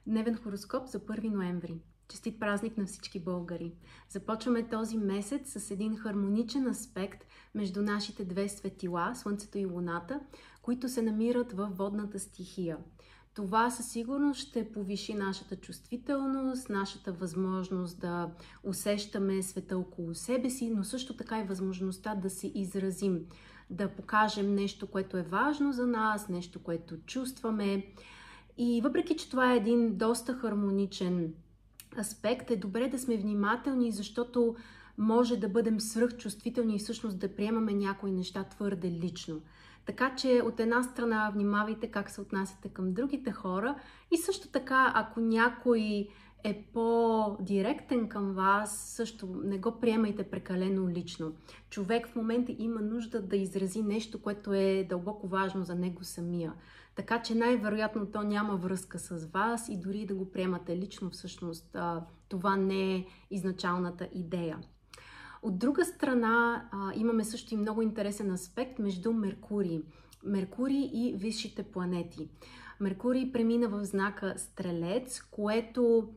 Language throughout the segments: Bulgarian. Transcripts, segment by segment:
Дневен хороскоп за 1 ноември. Честит празник на всички българи! Започваме този месец с един хармоничен аспект между нашите две светила, Слънцето и Луната, които се намират във водната стихия. Това със сигурност ще повиши нашата чувствителност, нашата възможност да усещаме света около себе си, но също така и възможността да се изразим, да покажем нещо, което е важно за нас, нещо, което чувстваме. И въпреки че това е един доста хармоничен аспект, е добре да сме внимателни, защото може да бъдем свръхчувствителни и всъщност да приемаме някои неща твърде лично. Така че от една страна внимавайте как се отнасяте към другите хора и също така, ако някой е по-директен към вас, също не го приемайте прекалено лично. Човек в момента има нужда да изрази нещо, което е дълбоко важно за него самия. Така че най-вероятно то няма връзка с вас и дори да го приемате лично, всъщност това не е изначалната идея. От друга страна имаме също и много интересен аспект между Меркурий и висшите планети. Меркурий премина в знака Стрелец, което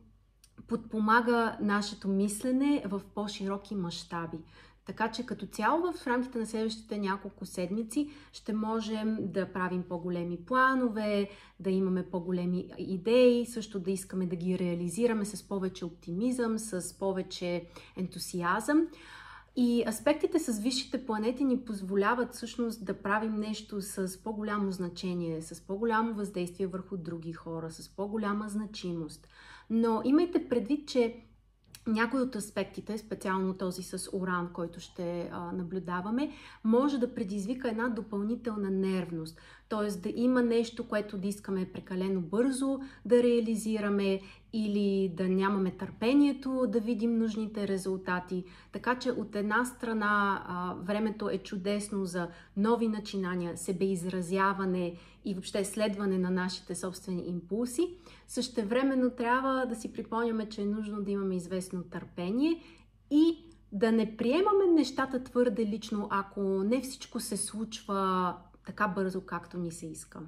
подпомага нашето мислене в по-широки мащаби. Така че като цяло в рамките на следващите няколко седмици ще можем да правим по-големи планове, да имаме по-големи идеи, също да искаме да ги реализираме с повече оптимизъм, с повече ентусиазъм. И аспектите с висшите планети ни позволяват всъщност да правим нещо с по-голямо значение, с по-голямо въздействие върху други хора, с по-голяма значимост. Но имайте предвид, че някои от аспектите, специално този с Уран, който ще наблюдаваме, може да предизвика една допълнителна нервност. Т.е. да има нещо, което да искаме прекалено бързо да реализираме или да нямаме търпението да видим нужните резултати. Така че от една страна времето е чудесно за нови начинания, себеизразяване и въобще следване на нашите собствени импулси. Същевременно трябва да си припомняме, че е нужно да имаме известно търпение и да не приемаме нещата твърде лично, ако не всичко се случва така бързо, както ни се иска.